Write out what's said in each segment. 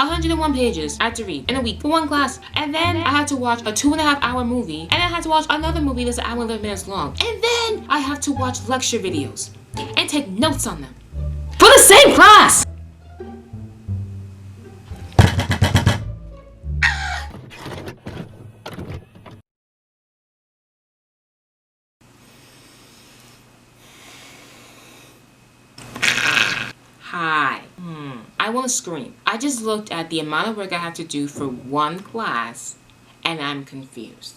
101 pages I had to read in a week for one class. And then I had to watch a 2.5-hour movie. And I had to watch another movie that's an hour and 11 minutes long. And then I have to watch lecture videos and take notes on them for the same class. Hi. I want to scream. I just looked at the amount of work I have to do for one class, and I'm confused.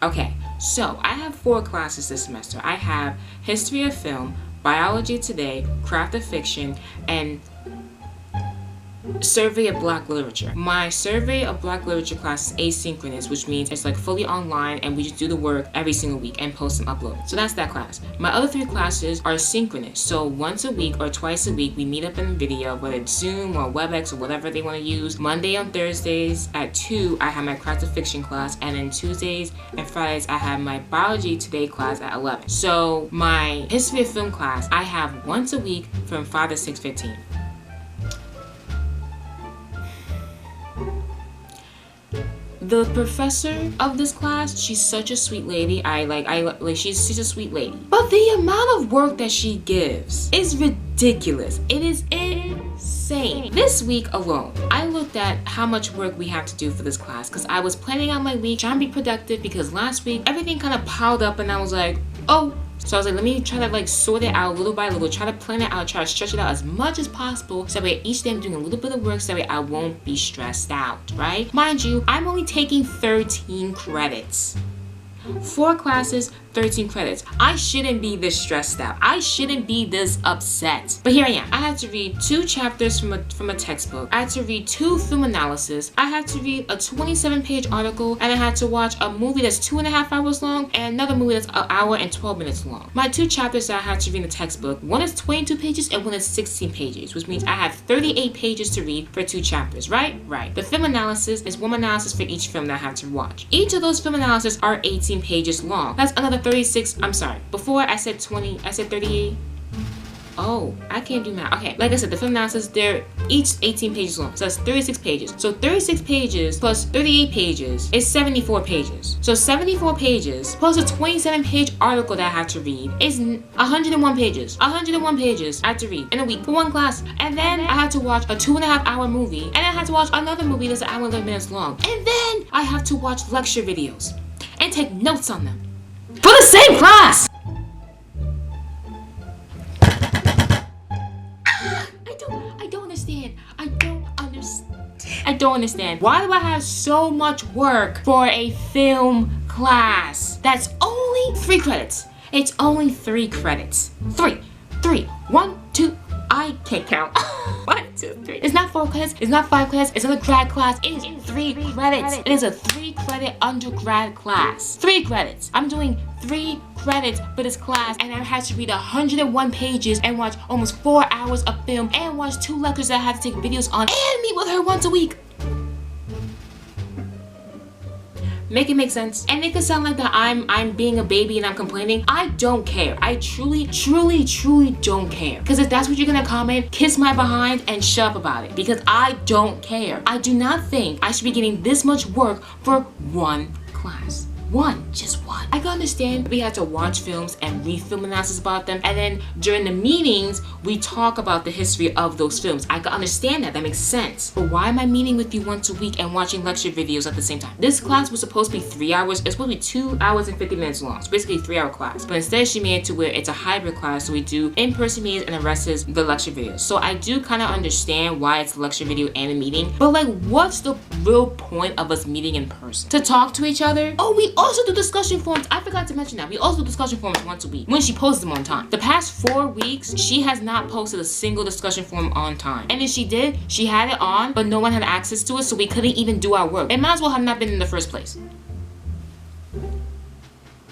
Okay, so I have 4 classes this semester. I have History of Film, Biology Today, Craft of Fiction, and Survey of Black Literature. My Survey of Black Literature class is asynchronous, which means it's like fully online and we just do the work every single week and post and upload. So that's that class. My other 3 classes are synchronous. So once a week or twice a week, we meet up in video, whether it's Zoom or WebEx or whatever they want to use. Monday and Thursdays at 2, I have my Craft of Fiction class, and then Tuesdays and Fridays, I have my Biology Today class at 11. So my History of Film class, I have once a week from 5 to 6:15. The professor of this class, she's such a sweet lady. She's a sweet lady. But the amount of work that she gives is ridiculous. It is insane. This week alone, I looked at how much work we have to do for this class because I was planning out my week, trying to be productive, because last week everything kind of piled up and I was like, oh. So I was like, let me try to sort it out little by little, try to plan it out, try to stretch it out as much as possible, so that way each day I'm doing a little bit of work, so that way I won't be stressed out, right? Mind you, I'm only taking 13 credits. 4 classes, 13 credits. I shouldn't be this stressed out. I shouldn't be this upset. But here I am. I had to read 2 chapters from a textbook. I had to read 2 film analysis. I had to read a 27-page article, and I had to watch a movie that's 2.5 hours long and another movie that's an hour and 12 minutes long. My 2 chapters that I had to read in the textbook, one is 22 pages and one is 16 pages, which means I have 38 pages to read for 2 chapters, right? Right. The film analysis is one analysis for each film that I have to watch. Each of those film analyses are 18 pages long. That's another 36. I'm sorry. Before I said 20, I said 38. Oh, I can't do math. Okay, like I said, the film analysis, they're each 18 pages long. So that's 36 pages. So 36 pages plus 38 pages is 74 pages. So 74 pages plus a 27-page article that I have to read is 101 pages. 101 pages I have to read in a week for one class. And then I had to watch a 2.5-hour movie. And I had to watch another movie that's an hour and 11 minutes long. And then I have to watch lecture videos and take notes on them for the same class. I don't understand. Why do I have so much work for a film class? That's only 3 credits. It's only 3 credits. 3. 1, 2. I can't count. 1, 2, 3. It's not 4 credits. It's not 5 credits. It's not a grad class. It is 3 credits. It is a 3-credit undergrad class. 3 credits. I'm doing 3 credits for this class, and I had to read 101 pages and watch almost 4 hours of film and watch 2 lectures that I had to take videos on and meet with her once a week. Make it make sense. And it could sound like that I'm being a baby and I'm complaining. I don't care. I truly don't care. Because if that's what you're gonna comment, kiss my behind and shut up about it. Because I don't care. I do not think I should be getting this much work for one class. Just one. I can understand we had to watch films and read film analysis about them, and then during the meetings we talk about the history of those films. I can understand that makes sense. But why am I meeting with you once a week and watching lecture videos at the same time? This class was supposed to be 3 hours. It's supposed to be 2 hours and 50 minutes long. It's basically a 3-hour class. But instead she made it to where it's a hybrid class, so we do in-person meetings and the rest is the lecture videos. So I do kind of understand why it's a lecture video and a meeting, but what's the real point of us meeting in person? To talk to each other? Oh, we also do discussion forums. I forgot to mention that. We also do discussion forums once a week when she posts them on time. The past 4 weeks, she has not posted a single discussion forum on time. And if she did, she had it on, but no one had access to it, so we couldn't even do our work. It might as well have not been in the first place.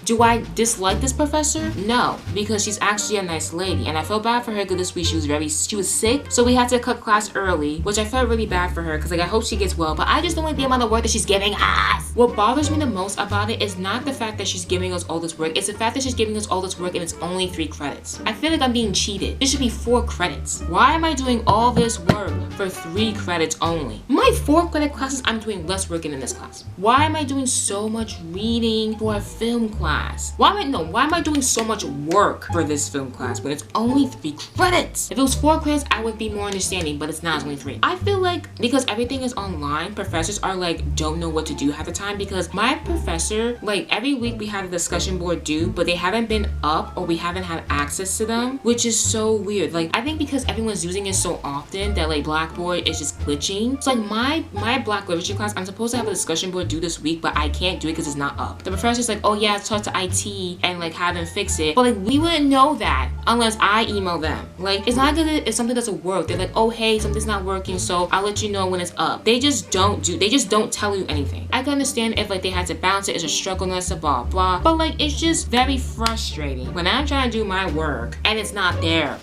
Do I dislike this professor? No, because she's actually a nice lady, and I felt bad for her because this week she was sick, so we had to cut class early, which I felt really bad for her because like I hope she gets well, but I just don't like the amount of work that she's giving us. What bothers me the most about it is not the fact that she's giving us all this work, it's the fact that she's giving us all this work and it's only 3 credits. I feel like I'm being cheated. This should be 4 credits. Why am I doing all this work for 3 credits only? My 4 credit classes, I'm doing less work in this class. Why am I doing so much reading for a film class? Why am I doing so much work for this film class when it's only 3 credits? If it was 4 credits, I would be more understanding, but it's not, it's only 3. I feel like because everything is online, professors are like, don't know what to do half the time, because my professor, like every week we have a discussion board due, but they haven't been up or we haven't had access to them, which is so weird. Like I think because everyone's using it so often that like Blackboard is just glitching. So like my Black literature class, I'm supposed to have a discussion board due this week, but I can't do it because it's not up. The professor's like, oh yeah, talk to IT and like have them fix it. But like we wouldn't know that unless I email them. Like it's not gonna, if something doesn't work, they're like, oh hey, something's not working, so I'll let you know when it's up. They just don't tell you anything. I can understand if like they had to bounce it, it's a struggle, and it's a blah blah, but like it's just very frustrating when I'm trying to do my work and it's not there.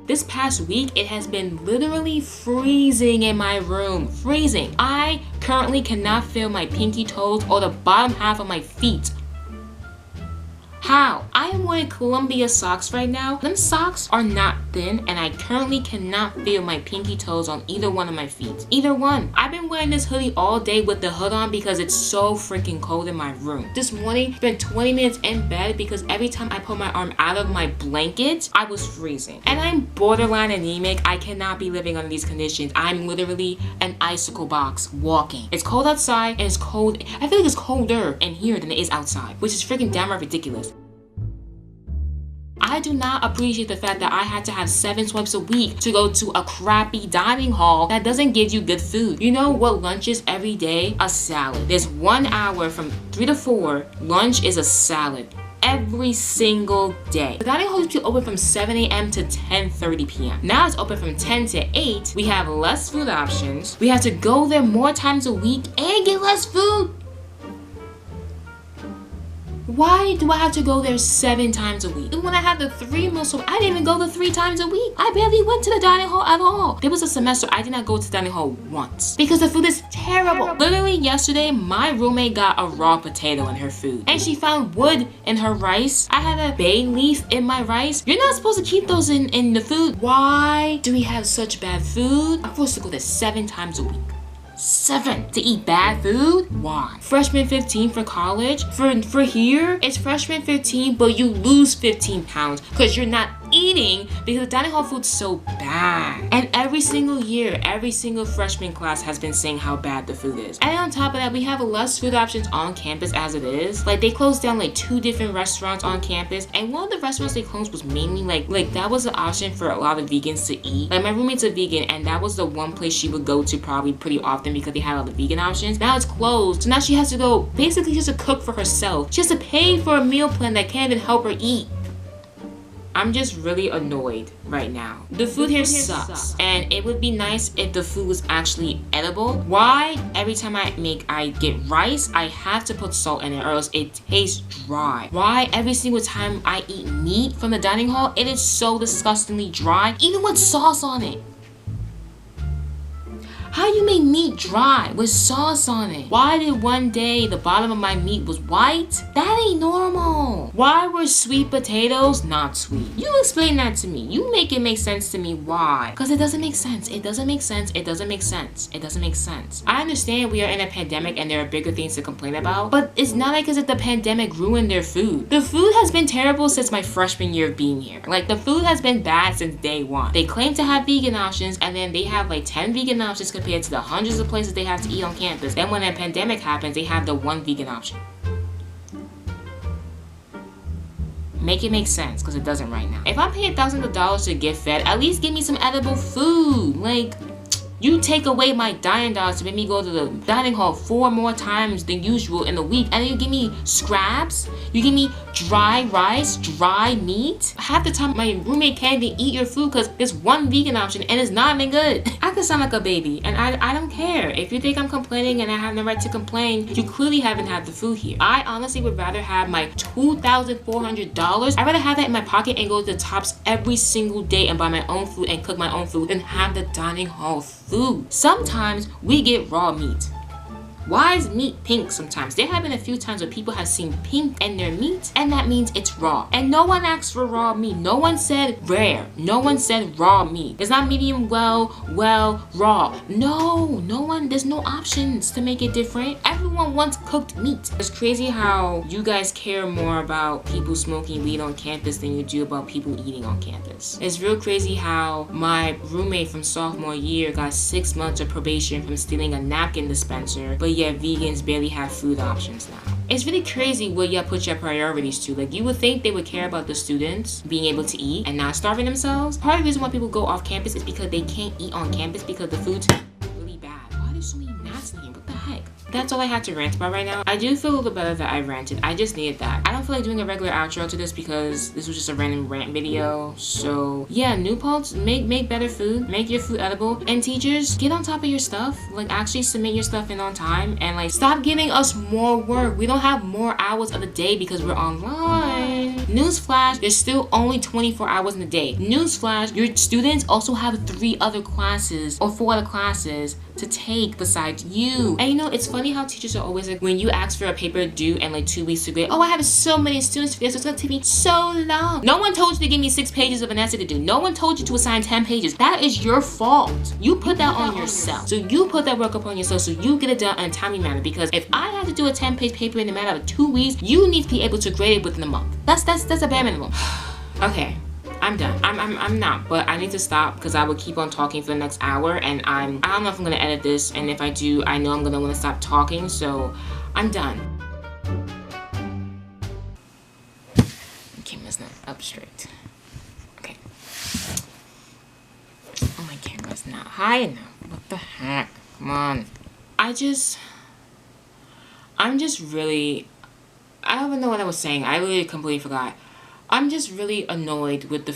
This past week, it has been literally freezing in my room. Freezing. I currently cannot feel my pinky toes or the bottom half of my feet. How? I am wearing Columbia socks right now. Them socks are not thin, and I currently cannot feel my pinky toes on either one of my feet. Either one. I've been wearing this hoodie all day with the hood on because it's so freaking cold in my room. This morning, spent 20 minutes in bed because every time I put my arm out of my blanket, I was freezing. And I'm borderline anemic. I cannot be living under these conditions. I'm literally an icicle box walking. It's cold outside and it's cold. I feel like it's colder in here than it is outside, which is freaking downright ridiculous. I do not appreciate the fact that I had to have 7 swipes a week to go to a crappy dining hall that doesn't give you good food. You know what lunch is every day? A salad. There's 1 hour from 3 to 4. Lunch is a salad. Every single day. The dining hall used to be open from 7 a.m. to 10:30 p.m. Now it's open from 10 to 8. We have less food options. We have to go there more times a week and get less food. Why do I have to go there 7 times a week? And when I had the 3 meals, so I didn't even go the 3 times a week. I barely went to the dining hall at all. There was a semester I did not go to the dining hall once because the food is terrible. Literally yesterday, my roommate got a raw potato in her food and she found wood in her rice. I had a bay leaf in my rice. You're not supposed to keep those in the food. Why do we have such bad food? I'm supposed to go there 7 times a week. 7 to eat bad food? Why? Freshman 15 for college? For here, it's freshman 15, but you lose 15 pounds because you're not eating because the dining hall food's so bad. And every single year, every single freshman class has been saying how bad the food is. And on top of that, we have less food options on campus as it is. Like they closed down like 2 different restaurants on campus, and one of the restaurants they closed was mainly like that was the option for a lot of vegans to eat. Like my roommate's a vegan, and that was the one place she would go to probably pretty often because they had all the vegan options. Now it's closed, so now she has to go basically just to cook for herself. She has to pay for a meal plan that can't even help her eat. I'm just really annoyed right now. The food here sucks, and it would be nice if the food was actually edible. Why every time I get rice, I have to put salt in it or else it tastes dry? Why every single time I eat meat from the dining hall, it is so disgustingly dry, even with sauce on it? How you make meat dry with sauce on it? Why did one day the bottom of my meat was white? That ain't normal. Why were sweet potatoes not sweet? You explain that to me. You make it make sense to me. Why? Because it doesn't make sense. It doesn't make sense. It doesn't make sense. It doesn't make sense. I understand we are in a pandemic and there are bigger things to complain about, but it's not like as if the pandemic ruined their food. The food has been terrible since my freshman year of being here. Like the food has been bad since day one. They claim to have vegan options and then they have like 10 vegan options compared to the hundreds of places they have to eat on campus. Then when a pandemic happens, they have the 1 vegan option. Make it make sense, because it doesn't right now. If I'm paying thousands of dollars to get fed, at least give me some edible food. Like, You take away my dining dollars to make me go to the dining hall 4 more times than usual in a week, and then you give me scraps? You give me dry rice, dry meat? Half the time my roommate can't even eat your food because there's one vegan option and it's not even good. I could sound like a baby, and I don't care. If you think I'm complaining and I have no right to complain, you clearly haven't had the food here. I honestly would rather have my $2,400. I'd rather have that in my pocket and go to the Tops every single day and buy my own food and cook my own food than have the dining hall food. Sometimes we get raw meat. Why is meat pink sometimes? There have been a few times where people have seen pink in their meat, and that means it's raw. And no one asked for raw meat. No one said rare. No one said raw meat. It's not medium well, raw. No one, there's no options to make it different. Everyone wants cooked meat. It's crazy how you guys care more about people smoking weed on campus than you do about people eating on campus. It's real crazy how my roommate from sophomore year got 6 months of probation from stealing a napkin dispenser, but yet vegans barely have food options now. It's really crazy where you put your priorities to. Like, you would think they would care about the students being able to eat and not starving themselves. Part of the reason why people go off campus is because they can't eat on campus because the food's really bad. Why are there so many gnats in here? What the heck? That's all I had to rant about right now. I do feel a little better that I ranted. I just needed that. I don't feel like doing a regular outro to this because this was just a random rant video. So yeah, new palts, make better food, make your food edible, and teachers, get on top of your stuff. Like, actually submit your stuff in on time, and like, stop giving us more work. We don't have more hours of the day because we're online. Newsflash, there's still only 24 hours in the day. Newsflash, your students also have 3 other classes or 4 other classes to take besides you. And you know, it's funny how teachers are always like, when you ask for a paper due and like 2 weeks to grade, oh, I have so many students for this, it's gonna take me so long. No one told you to give me 6 pages of an essay to do. No one told you to assign 10 pages. That is your fault. You put that on yourself. So you put that work upon yourself so you get it done in a timely manner, because if I have to do a 10-page paper in a matter of 2 weeks, you need to be able to grade it within a month. That's a bare minimum. Okay. I'm done. I'm not, but I need to stop because I will keep on talking for the next hour, and I don't know if I'm gonna edit this, and if I do, I know I'm gonna want to stop talking, so I'm done. Camera's not up straight. Okay. Oh, my camera's not high enough. What the heck? Come on. I'm just really, I don't even know what I was saying. I literally completely forgot. I'm just really annoyed with